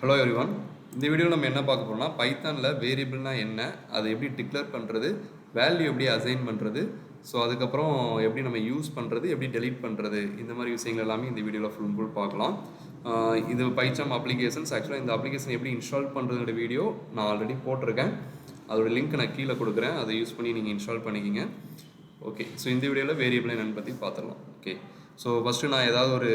Hello everyone. இந்த வீடியோவில் நம்ம என்ன பார்க்க போறோம்னா பைத்தானில் வேரியபிள்னா என்ன, அதை எப்படி டிக்ளேர் பண்ணுறது, வேல்யூ எப்படி அசைன் பண்ணுறது, ஸோ அதுக்கப்புறம் எப்படி நம்ம யூஸ் பண்ணுறது, எப்படி டெலீட் பண்ணுறது, இந்த மாதிரி விஷயங்கள் எல்லாமே இந்த வீடியோவில் ஃபுல் பார்க்கலாம். இது பைச்சாம் அப்ளிகேஷன்ஸ். ஆக்சுவலாக இந்த அப்ளிகேஷன் எப்படி இன்ஸ்டால் பண்ணுறதுன்ற வீடியோ நான் ஆல்ரெடி போட்டிருக்கேன். அதோட லிங்க் நான் கீழே கொடுக்குறேன். அதை யூஸ் பண்ணி நீங்கள் இன்ஸ்டால் பண்ணிக்கிங்க. ஓகே, ஸோ இந்த வீடியோவில் வேரியபிள் என்னென்னு பற்றி பார்த்துடலாம். ஓகே, ஸோ ஃபஸ்ட்டு நான் ஏதாவது ஒரு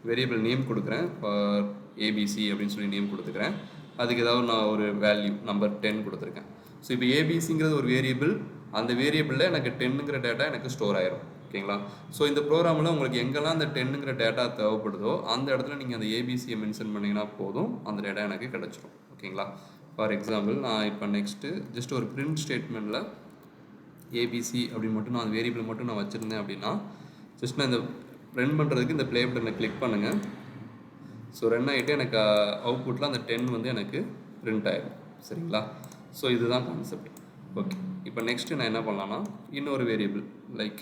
வேரியபிள் நேம் கொடுக்குறேன். ஃபார் ஏபிசி அப்படின்னு சொல்லி நேம் கொடுத்துக்கிறேன். அதுக்கு ஏதாவது நான் ஒரு வேல்யூ நம்பர் 10 கொடுத்துருக்கேன். ஸோ இப்போ ஏபிசிங்கிறது ஒரு வேரியபிள். அந்த வேரியபிளில் எனக்கு 10ங்கிற டேட்டா எனக்கு ஸ்டோர் ஆயிரும். ஓகேங்களா? ஸோ இந்த ப்ரோக்ராமில் உங்களுக்கு எங்கெல்லாம் அந்த 10ங்கிற டேட்டா தேவைப்படுதோ அந்த இடத்துல நீங்கள் அந்த ஏபிசியை மென்ஷன் பண்ணிங்கன்னா போதும், அந்த டேட்டா எனக்கு கிடச்சிரும். ஓகேங்களா? ஃபார் எக்ஸாம்பிள் நான் இப்போ நெக்ஸ்ட்டு ஜஸ்ட் ஒரு பிரிண்ட் ஸ்டேட்மெண்ட்டில் ஏபிசி அப்படின்னு மட்டும் நான் அந்த வேரியபிள் மட்டும் நான் வச்சுருந்தேன் அப்படின்னா ஜஸ்ட் நான் இந்த ரன் பண்ணுறதுக்கு இந்த ப்ளே பட்டனை கிளிக் பண்ணுங்கள். ஸோ ரன் ஆகிட்டு எனக்கு அவுட்புட்டில் அந்த 10 வந்து எனக்கு பிரிண்ட் ஆகிடும். சரிங்களா? ஸோ இதுதான் கான்செப்ட். ஓகே, இப்போ நெக்ஸ்ட்டு நான் என்ன பண்ணலான்னா இன்னொரு வேரியபிள் லைக்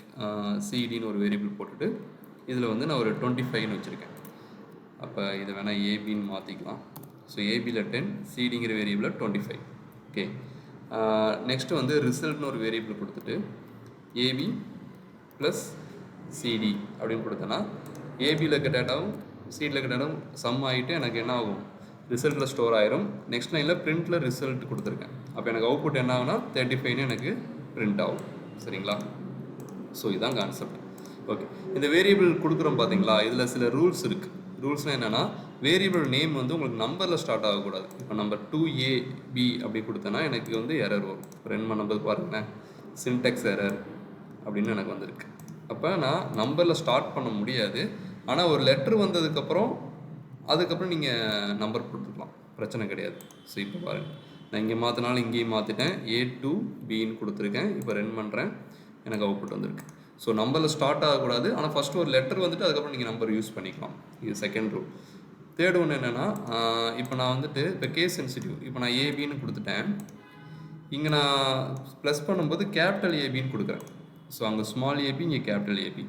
சிடின்னு ஒரு வேரியபிள் போட்டுட்டு இதில் வந்து நான் ஒரு 25ன்னு வச்சுருக்கேன். அப்போ இதை வேணால் ஏபின்னு மாற்றிக்கலாம். ஸோ ஏபியில் 10, சிடிங்கிற வேரியபிளில் 25. ஓகே, நெக்ஸ்ட்டு வந்து ரிசல்ட்னு ஒரு வேரியபிள் கொடுத்துட்டு ஏபி ப்ளஸ் சிடி அப்படின்னு கொடுத்தேன்னா ஏபியில் இருக்க டேட்டாவும் சிடியில் இருக்க டேட்டாவும் சம் ஆகிட்டு எனக்கு என்ன ஆகும், ரிசல்ட்டில் ஸ்டோர் ஆயிரும். நெக்ஸ்ட் லைனில் பிரிண்ட்டில் ரிசல்ட் கொடுத்துருக்கேன். அப்போ எனக்கு அவுட்புட் என்ன ஆகுனா 35ன்னு எனக்கு பிரிண்ட் ஆகும். சரிங்களா? ஸோ இதுதான் கான்செப்ட். ஓகே, இந்த வேரியபிள் கொடுக்குறோம் பார்த்தீங்களா, இதில் சில ரூல்ஸ் இருக்குது. ரூல்ஸ்னால் என்னென்னா வேரியபிள் நேம் வந்து உங்களுக்கு நம்பரில் ஸ்டார்ட் ஆகக்கூடாது. இப்போ நம்பர் 2AB அப்படி கொடுத்தேன்னா எனக்கு வந்து எரர் வரும். ரன் பண்ணும்போது பாருங்களேன், சின்டெக்ஸ் எரர் அப்படின்னு எனக்கு வந்திருக்கு. அப்போ நான் நம்பரில் ஸ்டார்ட் பண்ண முடியாது. ஆனால் ஒரு லெட்ரு வந்ததுக்கப்புறம் அதுக்கப்புறம் நீங்கள் நம்பர் கொடுத்துக்கலாம், பிரச்சனை கிடையாது. ஸோ இப்போ பாருங்கள், நான் இங்கே மாற்றினாலும் இங்கேயும் மாற்றிட்டேன், A to Bன்னு கொடுத்துருக்கேன். இப்போ ரன் பண்ணுறேன், எனக்கு அவுட்புட் வந்திருக்கு. ஸோ நம்பரில் ஸ்டார்ட் ஆகக்கூடாது, ஆனால் ஃபஸ்ட்டு ஒரு லெட்டர் வந்துட்டு அதுக்கப்புறம் நீங்கள் நம்பர் யூஸ் பண்ணிக்கலாம். இது செகண்ட் ரூல். தேர்ட் ஒன்று என்னென்னா, இப்போ நான் வந்துட்டு இப்போ கேஸ் சென்சிட்டிவ், இப்போ நான் ஏபின்னு கொடுத்துட்டேன். இங்கே நான் ப்ளஸ் பண்ணும்போது கேபிட்டல் ஏபின்னு கொடுக்குறேன். ஸோ அங்கே ஸ்மால் ஏபி, இங்கே கேபிட்டல் ஏபி.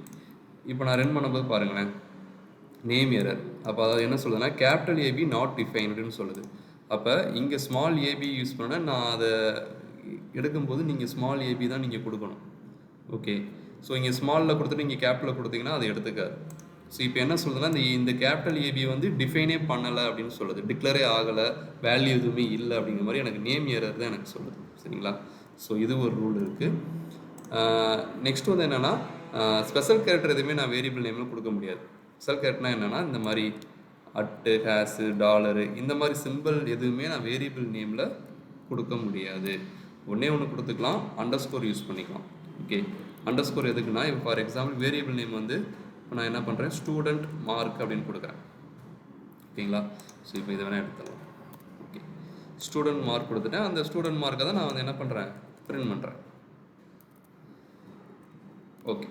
இப்போ நான் ரன் பண்ணும்போது பாருங்களேன், நேம் எரர். அப்போ அதாவது என்ன சொல்லுதுன்னா கேபிட்டல் ஏபி நாட் டிஃபைன்டுன்னு சொல்லுது. அப்போ இங்கே ஸ்மால் ஏபி யூஸ் பண்ணால் நான் அதை எடுக்கும்போது நீங்கள் ஸ்மால் ஏபி தான் நீங்கள் கொடுக்கணும். ஓகே, ஸோ இங்கே ஸ்மாலில் கொடுத்துட்டு இங்கே கேபிட்டலில் கொடுத்தீங்கன்னா அதை எடுத்துக்காது. ஸோ இப்போ என்ன சொல்லுதுன்னா இந்த கேபிட்டல் ஏபி வந்து டிஃபைனே பண்ணலை அப்படின்னு சொல்லுது, டிக்ளரே ஆகலை, வேல்யூ எதுவுமே இல்லை அப்படிங்கிற மாதிரி எனக்கு நேம் எரர் தான் எனக்கு சொல்லுது. சரிங்களா? ஸோ இது ஒரு ரூல் இருக்குது. நெக்ஸ்ட் வந்து என்னென்னா ஸ்பெஷல் கேரக்டர் எதுவுமே நான் வேரியபிள் நேமில் கொடுக்க முடியாது. ஸ்பெஷல் கேரக்டர்னால் என்னென்னா இந்த மாதிரி அட்டு, ஹேஸு, டாலரு இந்த மாதிரி சிம்பிள் எதுவுமே நான் வேரியபிள் நேமில் கொடுக்க முடியாது. ஒன்றே ஒன்று கொடுத்துக்கலாம், அண்டர்ஸ்கோர் யூஸ் பண்ணிக்கலாம். ஓகே, அண்டர்ஸ்கோர் எதுக்குன்னா இப்போ ஃபார் எக்ஸாம்பிள் வேரியபிள் நேம் வந்து இப்போ நான் என்ன பண்ணுறேன், ஸ்டூடெண்ட் மார்க் அப்படின்னு கொடுக்குறேன். ஓகேங்களா? ஸோ இப்போ இதை வேணால் எடுத்துடலாம். ஓகே, ஸ்டூடெண்ட் மார்க் கொடுத்துட்டேன். அந்த ஸ்டூடெண்ட் மார்க்கை தான் நான் வந்து என்ன பண்ணுறேன், பிரிண்ட் பண்ணுறேன். ஓகே,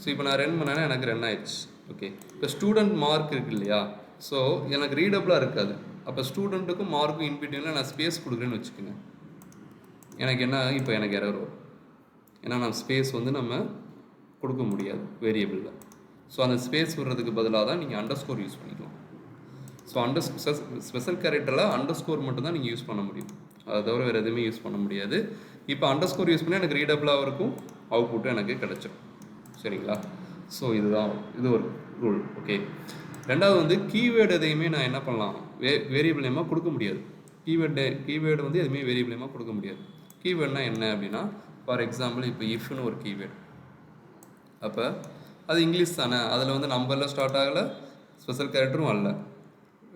ஸோ இப்போ நான் ரன் பண்ணேன்னா எனக்கு ரன் ஆயிடுச்சு. ஓகே, இப்போ ஸ்டூடெண்ட் மார்க் இருக்குது இல்லையா, ஸோ எனக்கு ரீடபிளாக இருக்காது. அப்போ ஸ்டூடெண்ட்டுக்கும் மார்க்கும் இன்பிட்வீனில் நான் ஸ்பேஸ் கொடுக்குறேன்னு வச்சுக்கோங்க, எனக்கு என்ன, இப்போ எனக்கு எரர் வரும். ஏன்னா நான் ஸ்பேஸ் வந்து நம்ம கொடுக்க முடியாது வேரியபிளில். ஸோ அந்த ஸ்பேஸ் விடுறதுக்கு பதிலாக தான் நீங்கள் அண்டர்ஸ்கோர் யூஸ் பண்ணிக்கலாம். ஸோ ஸ்பெஷல் கேரக்டரில் அண்டர்ஸ்கோர் மட்டும் தான் நீங்கள் யூஸ் பண்ண முடியும், அதை தவிர வேறு எதுவுமே யூஸ் பண்ண முடியாது. இப்போ அண்டர்ஸ்கோர் யூஸ் பண்ணி எனக்கு ரீடபிளாக இருக்கும், அவுட்புட்டும் எனக்கு கிடச்சிடும். சரிங்களா? ஸோ இது ஒரு ரூல். ஓகே, ரெண்டாவது வந்து கீவேர்டு எதையுமே நான் என்ன பண்ணலாம், வேரியபிள் நேமாக கொடுக்க முடியாது. கீவேர்டு வந்து எதுவுமே வேரியபிள் நேமாக கொடுக்க முடியாது. கீவேர்டுனா என்ன அப்படின்னா ஃபார் எக்ஸாம்பிள் இப்போ இஃப்னு ஒரு கீவேர்டு. அப்போ அது இங்கிலீஷ் தானே, அதில் வந்து நம்பரில் ஸ்டார்ட் ஆகலை, ஸ்பெஷல் கேரக்டரும் வரல,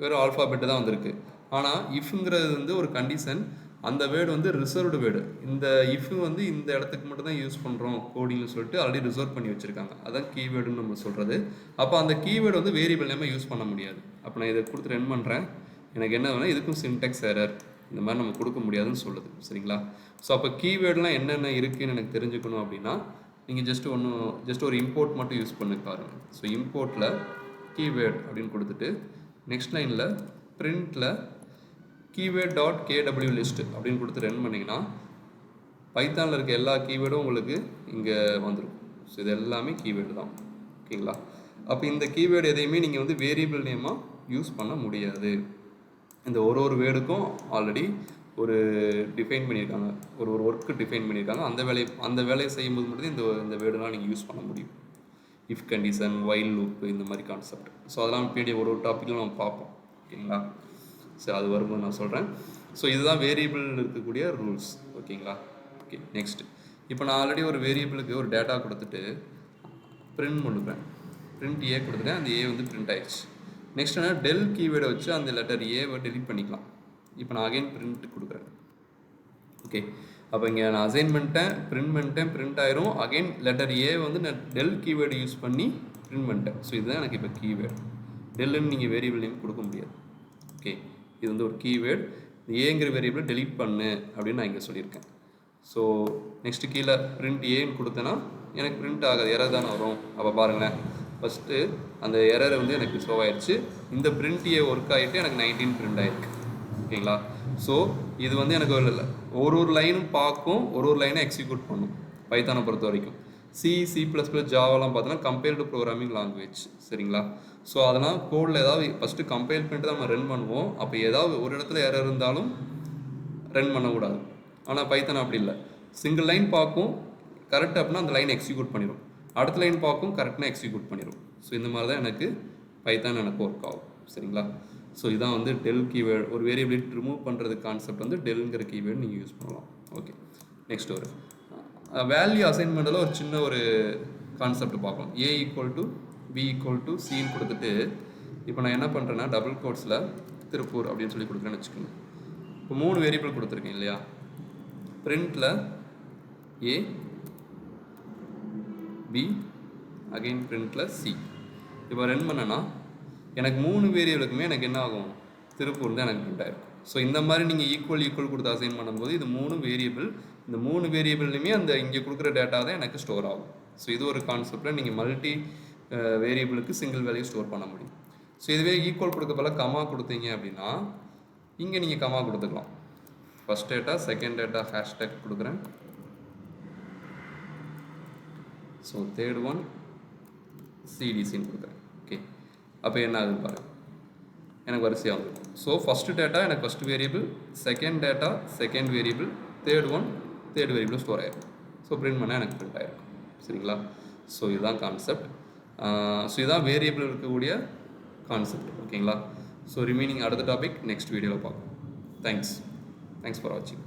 வெறும் ஆல்ஃபாபெட்டு தான் வந்திருக்கு. ஆனால் இஃப்ங்கிறது வந்து ஒரு கண்டிஷன், அந்த வேர்டு வந்து ரிசர்வ்டு வேர்டு. இந்த இஃப் வந்து இந்த இடத்துக்கு மட்டும் தான் யூஸ் பண்ணுறோம் கோடிங்னு சொல்லிட்டு ஆல்ரெடி ரிசர்வ் பண்ணி வச்சுருக்காங்க. அதான் கீவேர்டுன்னு நம்ம சொல்கிறது. அப்போ அந்த கீவேர்டு வந்து வேரியபிள் நேமாக யூஸ் பண்ண முடியாது. அப்போ நான் இதை கொடுத்து ரன் பண்ணுறேன், எனக்கு என்ன வேணால் இதுக்கும் சின்டெக்ஸ் எரர், இந்த மாதிரி நம்ம கொடுக்க முடியாதுன்னு சொல்லுது. சரிங்களா? ஸோ அப்போ கீவேர்டெலாம் என்னென்ன இருக்குதுன்னு எனக்கு தெரிஞ்சுக்கணும் அப்படின்னா நீங்கள் ஜஸ்ட் ஒரு இம்போர்ட் மட்டும் யூஸ் பண்ணி பாருங்கள். ஸோ இம்போர்ட்டில் கீவேர்ட் அப்படின்னு கொடுத்துட்டு நெக்ஸ்ட் லைனில் பிரிண்டில் keyword.kw லிஸ்ட் அப்படின்னு கொடுத்து ரன் பண்ணிங்கன்னா பைத்தானில் இருக்க எல்லா கீவேர்டும் உங்களுக்கு இங்கே வந்துடும். ஸோ இது எல்லாமே கீவேர்டு தான். ஓகேங்களா? அப்போ இந்த கீவேர்டு எதையுமே நீங்கள் வந்து வேரியபிள் நேமாக யூஸ் பண்ண முடியாது. இந்த ஒரு வேர்டுக்கும் ஆல்ரெடி ஒரு டிஃபைன் பண்ணியிருக்காங்க, ஒரு ஒர்க்கு டிஃபைன் பண்ணியிருக்காங்க. அந்த வேலையை செய்யும்போது மட்டும் இந்த வேர்டுலாம் நீங்கள் யூஸ் பண்ண முடியும். இஃப் கண்டிஷன், வைல் லூப், இந்த மாதிரி கான்செப்ட். ஸோ அதெல்லாம் பின்னாடி ஒரு டாப்பிக்கில் நம்ம பார்ப்போம். ஓகேங்களா? ஸோ அது வரும்போது நான் சொல்கிறேன். ஸோ இதுதான் வேரியபிள் இருக்கக்கூடிய ரூல்ஸ். ஓகேங்களா? Okay, next. இப்போ நான் ஆல்ரெடி ஒரு வேரியபிளுக்கு ஒரு டேட்டா கொடுத்துட்டு பிரிண்ட் பண்ணுறேன். பிரிண்ட் ஏ கொடுத்துட்டேன், அந்த ஏ வந்து பிரிண்ட் ஆயிடுச்சு. நெக்ஸ்ட் என்ன, டெல் கீவேர்டை வச்சு அந்த லெட்டர் ஏவை டெலிட் பண்ணிக்கலாம். இப்போ நான் அகைன் பிரிண்ட் கொடுக்குறேன். ஓகே, அப்போ இங்கே நான் அசைன் பண்ணிட்டேன், பிரிண்ட் ஆயிரும். அகைன் லெட்டர் ஏ வந்து நான் டெல் கீவேர்டு யூஸ் பண்ணி பிரிண்ட் பண்ணிட்டேன். ஸோ இதுதான் எனக்கு இப்போ கீவேர்டு. டெல்லுன்னு நீங்கள் வேரியபிள் நேம் கொடுக்க முடியாது. ஓகே, இது வந்து ஒரு கீவேர்டு. ஏங்கிற வேரியபிளை டெலிட் பண்ணு அப்படின்னு நான் இங்கே சொல்லியிருக்கேன். ஸோ நெக்ஸ்ட்டு கீழே பிரிண்ட் ஏன்னு கொடுத்தேன்னா எனக்கு பிரிண்ட் ஆகாது, எரர் தானே வரும். அப்போ பாருங்களேன், ஃபஸ்ட்டு அந்த எரர் வந்து எனக்கு ஷோ ஆயிடுச்சு. இந்த பிரிண்ட் ஏ ஒர்க் ஆகிட்டு எனக்கு 19 பிரிண்ட் ஆகிருக்கு. ஓகேங்களா? ஸோ இது வந்து எனக்கு ஒரு லைனும் பார்க்கும், ஒரு லைனை எக்ஸிக்யூட் பண்ணும். பைத்தானை பொறுத்த வரைக்கும் C++, ஜாவாலாம் பார்த்தோன்னா கம்பைல்டு ப்ரோக்ராமிங் லாங்குவேஜ். சரிங்களா? ஸோ அதெல்லாம் கோடில் ஏதாவது ஃபஸ்ட்டு கம்பைல் பண்ணிட்டு தான் நம்ம ரன் பண்ணுவோம். அப்போ ஏதாவது ஒரு இடத்துல எரர் இருந்தாலும் ரன் பண்ணக்கூடாது. ஆனால் பைத்தான் அப்படி இல்லை, சிங்கிள் லைன் பார்க்கும், கரெக்ட் அப்படின்னா அந்த லைன் எக்ஸிக்யூட் பண்ணிடும். அடுத்த லைன் பார்க்கும், கரெக்டாக எக்ஸிக்யூட் பண்ணிடும். ஸோ இந்த மாதிரி தான் எனக்கு பைத்தான் எனக்கு ஒர்க் ஆகும். சரிங்களா? ஸோ இதான் வந்து டெல் கீவேர்டு. ஒரு வேரியபிள் ரிமூவ் பண்ணுறது கான்செப்ட் வந்து டெல்ங்கிற கீவேர்டு நீங்கள் யூஸ் பண்ணலாம். ஓகே, நெக்ஸ்ட் ஒரு வேல்யூ அசைன்மெண்ட்டில் ஒரு சின்ன ஒரு கான்செப்ட் பார்க்கலாம். A = B = Cன்னு கொடுத்துட்டு இப்போ நான் என்ன பண்ணுறேன்னா டபுள் கோட்ஸில் திருப்பூர் அப்படின்னு சொல்லி கொடுக்குறேன்னு வச்சுக்கோங்க. இப்போ 3 வேரியபிள் கொடுத்துருக்கேன் இல்லையா? பிரிண்டில் A, B, அகெயின் பிரிண்டில் C. இப்போ ரன் பண்ணேன்னா எனக்கு 3 வேரியபிளுக்குமே எனக்கு என்ன ஆகும், திருப்பூர் தான் எனக்கு பிரிண்ட் ஆகிருக்கும். ஸோ இந்த மாதிரி நீங்கள் ஈக்குவல் கொடுத்து அசைன் பண்ணும்போது இது 3 வேரியபிள், இந்த 3 வேரியபிள்லையுமே அந்த இங்கே கொடுக்குற டேட்டா தான் எனக்கு ஸ்டோர் ஆகும். ஸோ இது ஒரு கான்செப்டில் நீங்கள் மல்டி வேரியபிளுக்கு சிங்கிள் வேல்யூ ஸ்டோர் பண்ண முடியும். ஸோ இதுவே ஈக்குவல் கொடுக்க போல கமா கொடுத்தீங்க அப்படின்னா இங்கே நீங்கள் கமா கொடுத்துக்கலாம். First data, second data hashtag கொடுக்குறேன். ஸோ தேர்ட் ஒன் CDCன்னு கொடுக்குறேன். ஓகே, அப்போ என்ன ஆகுது பாருங்கள், எனக்கு வரிசையாக வந்துடும். ஸோ ஃபஸ்ட்டு டேட்டா எனக்கு first variable, second data second variable, third one third variable store ஆகிடும். ஸோ பிரிண்ட் பண்ணால் எனக்கு பிரிண்ட் ஆகிருக்கும். சரிங்களா? ஸோ இதுதான் கான்செப்ட். ஸோ இதுதான் வேரியபிள் இருக்கக்கூடிய கான்செப்ட். ஓகேங்களா? ஸோ ரிமைனிங் அடுத்த டாபிக் நெக்ஸ்ட் வீடியோவில் பார்ப்போம். தேங்க்ஸ் ஃபார் வாட்சிங்.